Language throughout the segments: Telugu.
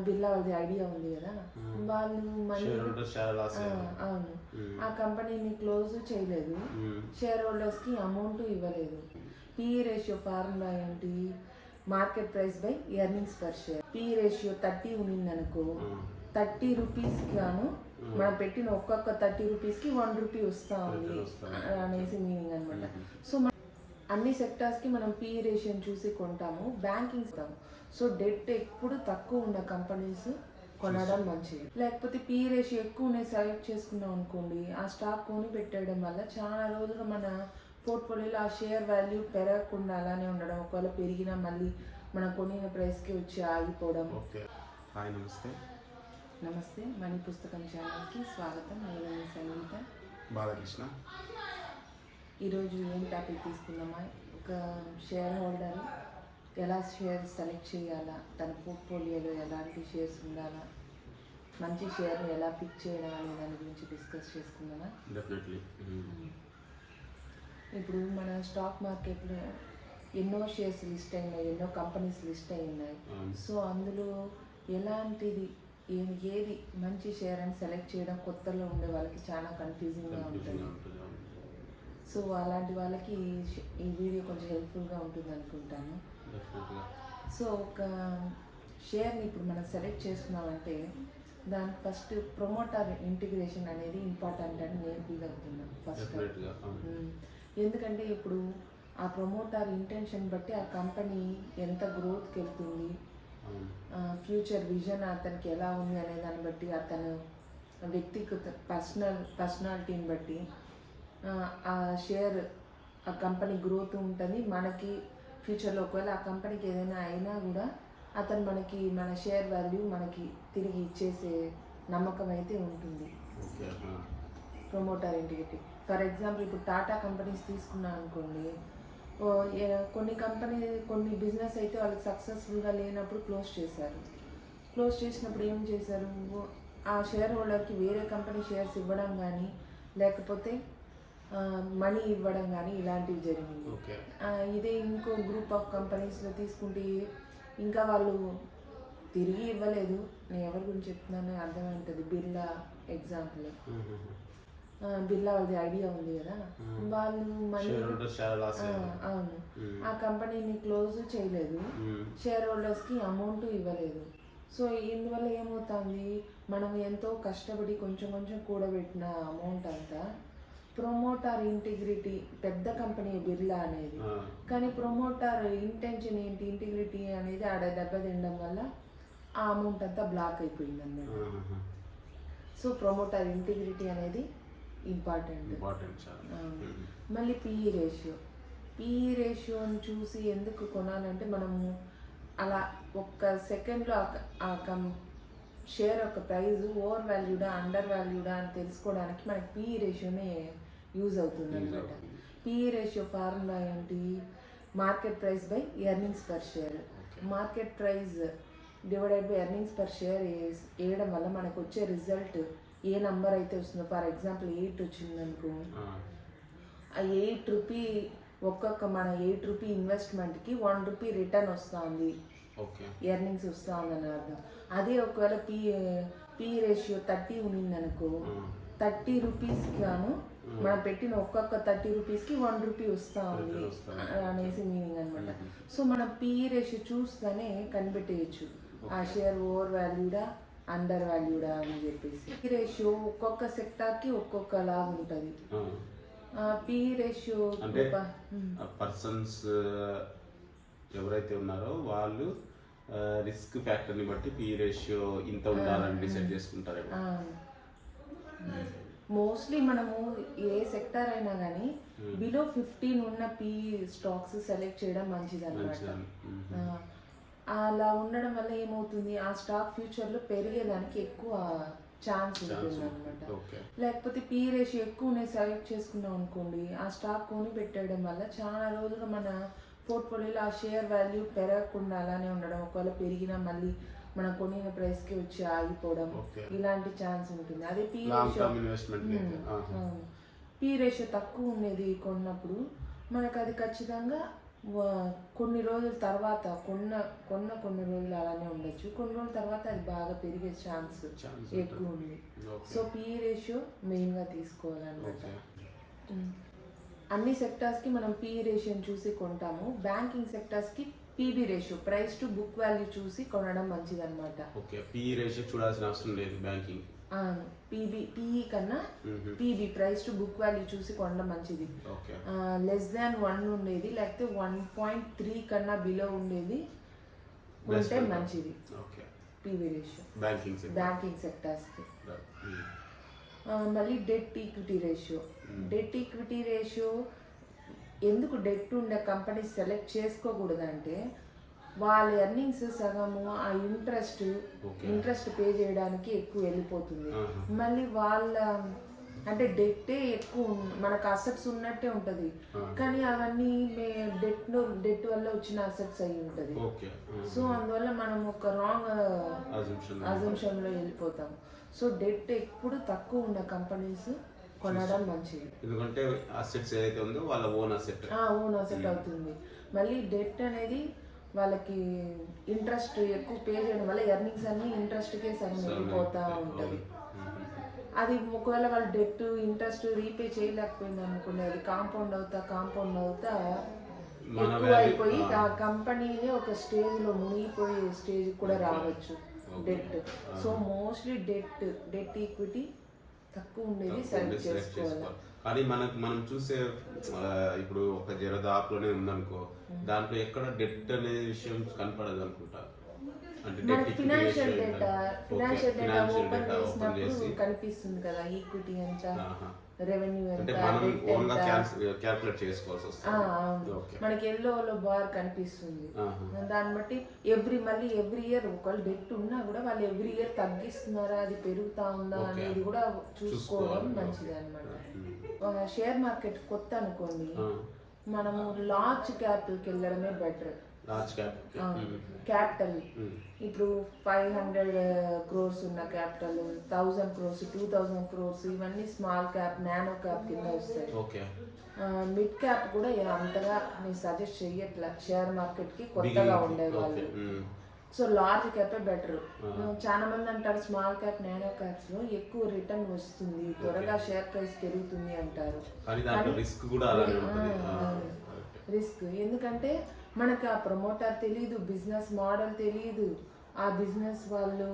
బిర్లా వాళ్ళది ఐడియా ఉంది కదా, వాళ్ళు మనీ అవును ఆ కంపెనీని క్లోజ్ చేయలేదు, షేర్ హోల్డర్స్కి అమౌంట్ ఇవ్వలేదు. పిఈ రేషియో ఫార్ములా ఏంటి? Market price by earnings per share. PE ratio 30 ఉన్నిందనుకో, 30 రూపీస్కి గాను మనం పెట్టిన ఒక్కొక్క 30 రూపీస్కి 1 రూపీ వస్తూ ఉంది అనేసి మీనింగ్ అనమాట. సో అన్ని సెక్టార్స్కి మనం పిఈ రేషియోని చూసి కొంటాము, బ్యాంకింగ్ ఇస్తాము. సో డెట్ ఎప్పుడు తక్కువ ఉన్న కంపెనీస్ కొనడం మంచిది. లేకపోతే పిఈ రేషియో ఎక్కువ ఉన్నాయి సెలెక్ట్ చేసుకున్నాం అనుకోండి, ఆ స్టాక్ కొని పెట్టేయడం వల్ల చాలా రోజులుగా మన పోర్ట్ఫోలియోలో ఆ షేర్ వాల్యూ పెరగకుండా అలానే ఉండడం, ఒకవేళ పెరిగినా మళ్ళీ మనం కొనిన ప్రైస్కి వచ్చి ఆగిపోవడం. హాయ్, నమస్తే. నమస్తే, మనీ పుస్తకం ఛానల్కి స్వాగతం. నేను మీ సంగీత బాలకృష్ణ. ఈరోజు ఏం టాపిక్ తీసుకుందామా? ఒక షేర్ హోల్డర్ ఎలా షేర్ సెలెక్ట్ చేయాలా, తన పోర్ట్ఫోలియోలో ఎలాంటి షేర్స్ ఉండాలా, మంచి షేర్ని ఎలా పిక్ చేయడం అనే దాని గురించి డిస్కస్ చేసుకుందామా? డెఫినెట్లీ. ఇప్పుడు మన స్టాక్ మార్కెట్లో ఎన్నో షేర్స్ లిస్ట్ అయినాయి, ఎన్నో కంపెనీస్ లిస్ట్ అయి ఉన్నాయి. సో అందులో ఎలాంటిది ఏది మంచి షేర్ అని సెలెక్ట్ చేయడం కొత్తలో ఉండే వాళ్ళకి చాలా కన్ఫ్యూజింగ్గా ఉంటుంది. సో అలాంటి వాళ్ళకి ఈ వీడియో కొంచెం హెల్ప్ఫుల్గా ఉంటుంది అనుకుంటాను. సో ఒక షేర్ని ఇప్పుడు మనం సెలెక్ట్ చేసుకున్నామంటే దానికి ఫస్ట్ ప్రమోటర్ ఇంటిగ్రేషన్ అనేది ఇంపార్టెంట్ అని నేను ఫీల్ అవుతున్నాను ఫస్ట్. ఎందుకంటే ఇప్పుడు ఆ ప్రమోటర్ ఇంటెన్షన్ బట్టి ఆ కంపెనీ ఎంత గ్రోత్కి వెళ్తుంది, ఫ్యూచర్ విజన్ అతనికి ఎలా ఉంది అనే దాన్ని బట్టి, అతను వ్యక్తిగత పర్సనాలిటీని బట్టి ఆ షేర్ ఆ కంపెనీ గ్రోత్ ఉంటుంది. మనకి ఫ్యూచర్లో ఒకవేళ ఆ కంపెనీకి ఏదైనా అయినా కూడా అతను మనకి మన షేర్ వాల్యూ మనకి తిరిగి ఇచ్చేసే నమ్మకం అయితే ఉంటుంది ప్రమోటర్ ఇంటిగ్రిటీ. ఫర్ ఎగ్జాంపుల్ ఇప్పుడు టాటా కంపెనీస్ తీసుకున్నాం అనుకోండి, కొన్ని బిజినెస్ అయితే వాళ్ళకి సక్సెస్ఫుల్గా లేనప్పుడు క్లోజ్ చేశారు. క్లోజ్ చేసినప్పుడు ఏం చేశారు, ఆ షేర్ హోల్డర్కి వేరే కంపెనీ షేర్స్ ఇవ్వడం కానీ లేకపోతే మనీ ఇవ్వడం కానీ ఇలాంటివి జరిగింది. ఇదే ఇంకో గ్రూప్ ఆఫ్ కంపెనీస్లో తీసుకుంటే ఇంకా వాళ్ళు తిరిగి ఇవ్వలేదు. నేను ఎవరి గురించి చెప్తున్నానో అర్థమై ఉంటుంది. బిర్లా ఎగ్జాంపుల్, బిర్లా వాళ్ళది ఐడియా ఉంది కదా, వాళ్ళు మనీ అవును ఆ కంపెనీని క్లోజ్ చేయలేదు, షేర్ హోల్డర్స్కి అమౌంట్ ఇవ్వలేదు. సో ఇందువల్ల ఏమవుతుంది, మనం ఎంతో కష్టపడి కొంచెం కొంచెం కూడబెట్టిన అమౌంట్ అంతా ప్రమోటర్ ఇంటిగ్రిటీ, పెద్ద కంపెనీ బిర్లా అనేది, కానీ ప్రమోటర్ ఇంటెన్షన్ ఏంటి, ఇంటిగ్రిటీ అనేది ఆడ దెబ్బతినడం వల్ల ఆ అమౌంట్ అంతా బ్లాక్ అయిపోయింది అన్నమాట. సో ప్రమోటర్ ఇంటిగ్రిటీ అనేది ఇంపార్టెంట్. మళ్ళీ పిఈ రేషియోని చూసి ఎందుకు కొనాలంటే, మనము అలా ఒక్క సెకండ్లో ఆ షేర్ యొక్క ప్రైస్ ఓవర్ వాల్యూడా అండర్ వాల్యూడా అని తెలుసుకోవడానికి మనకి పిఈ రేషియోనే యూజ్ అవుతుంది అనమాట. పిఈ రేషియో ఫార్ములా ఏంటి? Market price by earnings per share. Market price divided by earnings per share వేయడం వల్ల మనకు వచ్చే రిజల్ట్ ఏ నంబర్ అయితే వస్తుందో, ఫర్ ఎగ్జాంపుల్ 8 వచ్చిందనుకో, ఆ 8 రూపీ మన 8 రూపీ ఇన్వెస్ట్మెంట్కి 1 రూపీ రిటర్న్ వస్తుంది, ఎర్నింగ్స్ వస్తుందని అర్థం. అదే ఒకవేళ పిఈ రేషియో 30 ఉన్నిందనుకో, 30 రూపీస్కి గాను మనం పెట్టిన ఒక్కొక్క 30 రూపీస్కి 1 రూపీ వస్తూ ఉంది అనేసి మీనింగ్ అనమాట. సో మనం పిఈ రేషియో చూస్తేనే కనిపెట్టేయచ్చు ఆ షేర్ ఓవర్ వాల్యూడా అండర్ వాల్యూడా అని చెప్పేసి. పిఈ రేషియో ఒక్కొక్క సెక్టార్కి ఒక్కొక్కలా ఉంటుంది. పిఈ రేషియో పర్సన్స్ ఎవరైతే ఉన్నారో వాళ్ళు రిస్క్ ఫ్యాక్టర్ని బట్టి పిఈ రేషియో ఇంత ఉండాలని డిసైడ్ చేసుకుంటారు. మోస్ట్లీ మనము ఏ సెక్టార్ అయినా కానీ బిలో 15 ఉన్న పిఈ స్టాక్స్ సెలెక్ట్ చేయడం మంచిది అనమాట. అలా ఉండడం వల్ల ఏమవుతుంది, ఆ స్టాక్ ఫ్యూచర్లో పెరిగేదానికి ఎక్కువ ఛాన్స్ ఉంటుంది అనమాట. లేకపోతే పిఈ రేషియో ఎక్కువ సెలెక్ట్ చేసుకున్నాం అనుకోండి, ఆ స్టాక్ కొని పెట్టేయడం వల్ల చాలా రోజులుగా మన పోర్ట్ఫోలియోలో ఆ షేర్ వాల్యూ పెరగకుండా అలానే ఉండడం, ఒకవేళ పెరిగినా మళ్ళీ మనం కొనిన ప్రైస్కి వచ్చి ఆగిపోవడం, ఇలాంటి ఛాన్స్ ఉంటుంది. అదే పిఈ రేషియో తక్కువ ఉండేది కొన్నప్పుడు మనకు అది ఖచ్చితంగా కొన్ని రోజుల తర్వాత కొన్ని రోజులు అలానే ఉండొచ్చు, కొన్ని రోజుల తర్వాత అది బాగా పెరిగే ఛాన్స్ ఎక్కువ ఉంది. సో పిఈ రేషియో మెయిన్గా తీసుకోవాలన్నమాట. అన్ని సెక్టార్స్కి మనం పిఈ రేషియోని చూసి కొంటాము. బ్యాంకింగ్ సెక్టార్స్కి PB ratio, price to book value చూసి కొనడం మంచిదన్నమాట. ఓకే, పిఈ రేషియో చూడాల్సిన అవసరం లేదు బ్యాంకింగ్. పిఈ కన్నా PB, price to book value చూసి కొనడం మంచిది. లెస్ దాన్ 1 ఉండేది, లేకపోతే 1.3 కన్నా బిలో ఉండేది కొంటే మంచిది పీబీ రేషియో బ్యాంకింగ్ సెక్టార్స్కి. మళ్ళీ debt equity ratio. Debt equity ratio ఎందుకు డెట్ ఉండే కంపెనీ సెలెక్ట్ చేసుకోకూడదంటే వాళ్ళ ఎర్నింగ్స్ సగము ఆ ఇంట్రెస్ట్ పే చేయడానికి ఎక్కువ వెళ్ళిపోతుంది. మళ్ళీ వాళ్ళ అంటే డెట్టే ఎక్కువ, మనకు అసెట్స్ ఉన్నట్టే ఉంటుంది కానీ అవన్నీ డెట్ వల్ల వచ్చిన అసెట్స్ అయి ఉంటుంది. సో అందువల్ల మనం ఒక రాంగ్ అజంప్షన్లో వెళ్ళిపోతాం. సో డెట్ ఎప్పుడు తక్కువ ఉన్న కంపెనీస్ కొనడం మంచిది, ఎందుకంటే అసెట్స్ ఏదైతే ఉందో వాళ్ళ ఓన్ అసెట్ అవుతుంది. మళ్ళీ డెట్ అనేది వాళ్ళకి ఇంట్రెస్ట్ ఎక్కువ పే చేయడం వల్ల ఎర్నింగ్స్ అన్ని ఇంట్రెస్ట్కే సగం వెళ్ళిపోతూ ఉంటుంది. అది ఒకవేళ వాళ్ళ డెట్ ఇంట్రెస్ట్ రీపే చేయలేకపోయింది అనుకోండి, అది కాంపౌండ్ అవుతా ఎక్కువ అయిపోయి ఆ కంపెనీనే ఒక స్టేజ్లో మునిగిపోయే స్టేజ్ కూడా రావచ్చు debt. So mostly debt equity తక్కువ ఉండేది సెలెక్ట్ చేసుకోవాలి. కానీ మనం చూసే ఇప్పుడు ఒక జరద యాప్లోనే ఉందనుకో, దాంట్లో ఎక్కడ డెట్ అనే విషయం కనపడదు అనుకుంటా. అంటే ఫినాన్షియల్ డేటా ఓపెన్ చేసినప్పుడు కనిపిస్తుంది కదా, ఈక్విటీ ఎంత, రెవెన్యూ ఎంత, క్యాల్కులేట్ చేసుకోవాల్సి వస్తుంది. మనకి ఎల్లో బార్ కనిపిస్తుంది. దాన్ని బట్టి మళ్ళీ ఎవ్రీ ఇయర్ ఒకవేళ డెట్ ఉన్నా కూడా వాళ్ళు ఎవ్రీ ఇయర్ తగ్గిస్తున్నారా, అది పెరుగుతా ఉందా అనేది కూడా చూసుకోవడం మంచిది అన్నమాట. షేర్ మార్కెట్ కొత్త అనుకోండి, మనము లార్జ్ క్యాపిటల్కి వెళ్ళడమే బెటర్. క్యాపిటల్ ఇప్పుడు 500 crores ఉన్న క్యాపిటల్, 1000 crores, 2000 crores ఇవన్నీ స్మాల్ క్యాప్, నానో క్యాప్ కింద వస్తాయి. మిడ్ క్యాప్ కూడా అంతగా నేను సజెస్ట్ చెయ్యట్లా షేర్ మార్కెట్ కి కొత్తగా ఉండేవాళ్ళు. సో లార్జ్ క్యాపే బెటర్. చాలా మంది అంటారు స్మాల్ క్యాప్, నానో క్యాప్స్ లో ఎక్కువ రిటర్న్ వస్తుంది, త్వరగా షేర్ ప్రైస్ పెరుగుతుంది అంటారు. రిస్క్ ఎందుకంటే మనకు ఆ ప్రమోటర్ తెలియదు, బిజినెస్ మోడల్ తెలియదు, ఆ బిజినెస్ వాళ్ళు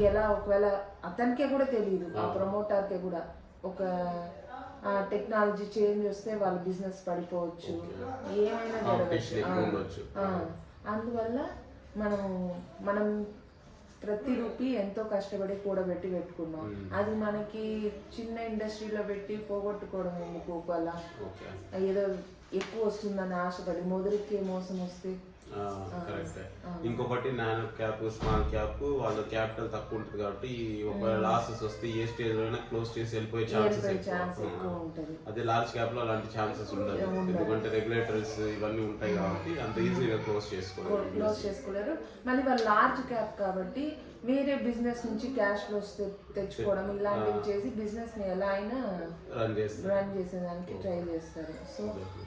ఎలా, ఒకవేళ అతనికే కూడా తెలియదు, ఆ ప్రమోటర్కే కూడా ఒక టెక్నాలజీ చేంజ్ వస్తే వాళ్ళ బిజినెస్ పడిపోవచ్చు, ఏమైనా జరగచ్చు. అందువల్ల మనం ప్రతి రూపీ ఎంతో కష్టపడి కూడబెట్టి పెట్టుకున్నాం, అది మనకి చిన్న ఇండస్ట్రీలో పెట్టి పోగొట్టుకోవడం ఎందుకు? ఒకవేళ ఏదో ఎక్కువ వస్తుందని ఆశపడి మొదటికి మోసం వస్తే. ఇంకొకటి నానో క్యాప్, స్మాల్ క్యాప్ వాళ్ళ క్యాపిటల్ తక్కువ ఉంటుంది కాబట్టి ఒకవేళ లాసెస్ వస్తే ఏ స్టేజ్ లోనే క్లోజ్ చేసి వెళ్ళిపోయే ఛాన్సెస్ ఎక్కువ ఉంటుంది. అదే లార్జ్ క్యాప్ లో అలాంటి ఛాన్సెస్ ఉండదు, ఎందుకంటే రెగ్యులేటరీస్ ఇవన్నీ ఉంటాయి కాబట్టి అంత ఈజీగా క్లోజ్ చేసుకోలేరు. మళ్ళీ వాళ్ళు లార్జ్ క్యాప్ కాబట్టి వేరే బిజినెస్ నుంచి క్యాష్ ఫ్లోస్ తెచ్చుకోవడం ఇలాంటివి చేసి బిజినెస్ ని ఎలా అయినా రన్ చేసేదానికి ట్రై చేస్తారు. సో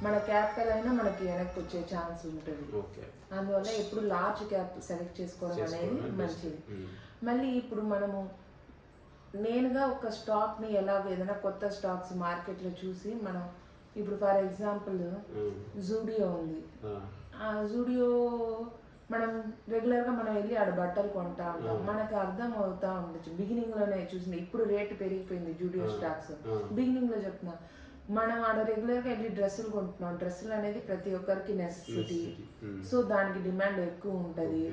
మన క్యాపిటల్ అయినా మనకి వెనక్కి వచ్చే ఛాన్స్ ఉంటుంది. అందువల్ల ఎప్పుడు లార్జ్ క్యాప్ సెలెక్ట్ చేసుకోవడం అనేది మంచిది. మళ్ళీ ఇప్పుడు మనము నేనుగా ఒక స్టాక్ని ఏదైనా కొత్త స్టాక్స్ మార్కెట్లో చూసి మనం ఇప్పుడు ఫర్ ఎగ్జాంపుల్ జూడియో ఉంది, ఆ జూడియో మనం రెగ్యులర్గా మనం వెళ్ళి ఆడ బట్టలు కొంటా ఉంటాం, మనకు అర్థం అవుతా ఉండొచ్చు. బిగినింగ్లోనే చూసిన, ఇప్పుడు రేటు పెరిగిపోయింది జూడియో స్టాక్స్, బిగినింగ్లో చెప్తున్నా మనం ఆడ రెగ్యులర్గా వెళ్ళి డ్రెస్సులు కొంటున్నాం, డ్రెస్సులు అనేది ప్రతి ఒక్కరికి నెసెసిటీ, సో దానికి డిమాండ్ ఎక్కువ ఉంటుంది.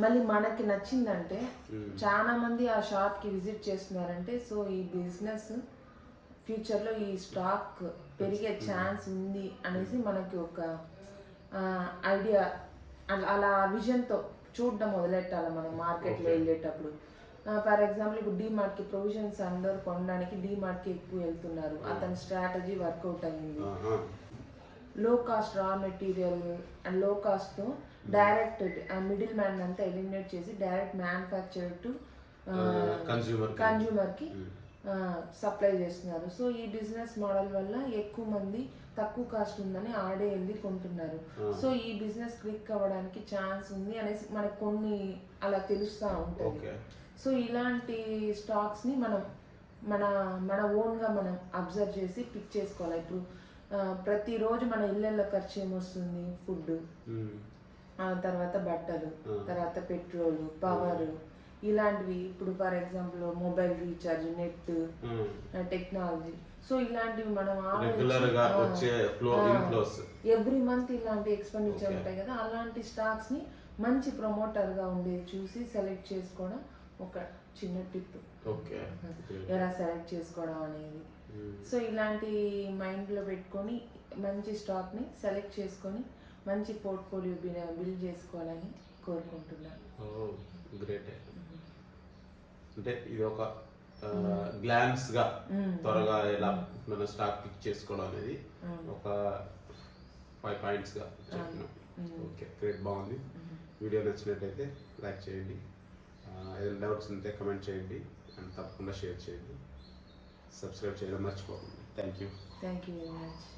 మళ్ళీ మనకి నచ్చిందంటే చాలా మంది ఆ షాప్కి విజిట్ చేస్తున్నారంటే సో ఈ బిజినెస్ ఫ్యూచర్లో ఈ స్టాక్ పెరిగే ఛాన్స్ ఉంది అనేసి మనకి ఒక ఐడియా, అలా విజన్తో చూడడం మొదలెట్టాలి మనం మార్కెట్లో వెళ్ళేటప్పుడు. ఫర్ ఎగ్జాంపుల్ ఇప్పుడు డీమార్ట్కి ప్రొవిజన్స్ అందరూ కొనడానికి డీమార్ట్కి ఎక్కువ వెళ్తున్నారు, అతని స్ట్రాటజీ వర్కౌట్ అయ్యింది. లో కాస్ట్ రా మెటీరియల్ అండ్ లో కాస్ట్తో డైరెక్ట్ మిడిల్ మ్యాన్ అంతా ఎలిమినేట్ చేసి డైరెక్ట్ మ్యానుఫ్యాక్చర్ టు కన్జ్యూమర్కి సప్లై చేస్తున్నారు. సో ఈ బిజినెస్ మోడల్ వల్ల ఎక్కువ మంది తక్కువ కాస్ట్ ఉందని ఆడే వెళ్ళి కొంటున్నారు. సో ఈ బిజినెస్ క్లిక్ అవ్వడానికి ఛాన్స్ ఉంది అనేసి మనకు కొన్ని అలా తెలుస్తూ ఉంటుంది. సో ఇలాంటి స్టాక్స్ని మనం మన మన ఓన్గా మనం అబ్జర్వ్ చేసి పిక్ చేసుకోవాలి. ఇప్పుడు ప్రతిరోజు మన ఇళ్ళల్లో ఖర్చు ఏమొస్తుంది, ఫుడ్, తర్వాత బట్టలు, తర్వాత పెట్రోల్, పవర్, ఇలాంటివి. ఇప్పుడు for example mobile recharge, net, technology. So ఇలాంటివి మనం ఎవ్రీ మంత్ ఇలాంటి ఎక్స్పెండిచర్ ఉంటాయి కదా, అలాంటి స్టాక్స్ ని మంచి ప్రమోటర్ గా ఉండేది చూసి సెలెక్ట్ చేసుకోవడం ఒక చిన్న టిప్. ఎలా సెలెక్ట్ చేసుకోవడం అనేది. సో ఇలాంటి మైండ్ లో పెట్టుకొని మంచి స్టాక్ ని సెలెక్ట్ చేసుకొని మంచి పోర్ట్ఫోలియో బిల్డ్ చేసుకోవాలని కోరుకుంటున్నాను. గ్రేట్. అంటే ఇది ఒక గ్లాన్స్ గా త్వరగా ఎలా మన స్టాక్ పిక్ చేసుకోవడం అనేది ఒక 5 పాయింట్స్ గా చెప్పినాం. ఓకే, గ్రేట్, బాగుంది. వీడియో నచ్చినట్టయితే లైక్ చేయండి, ఏదైనా డౌట్స్ ఉంటే కమెంట్ చేయండి, అండ్ తప్పకుండా షేర్ చేయండి. సబ్స్క్రైబ్ చేయడం మర్చిపోకండి. Thank you very much.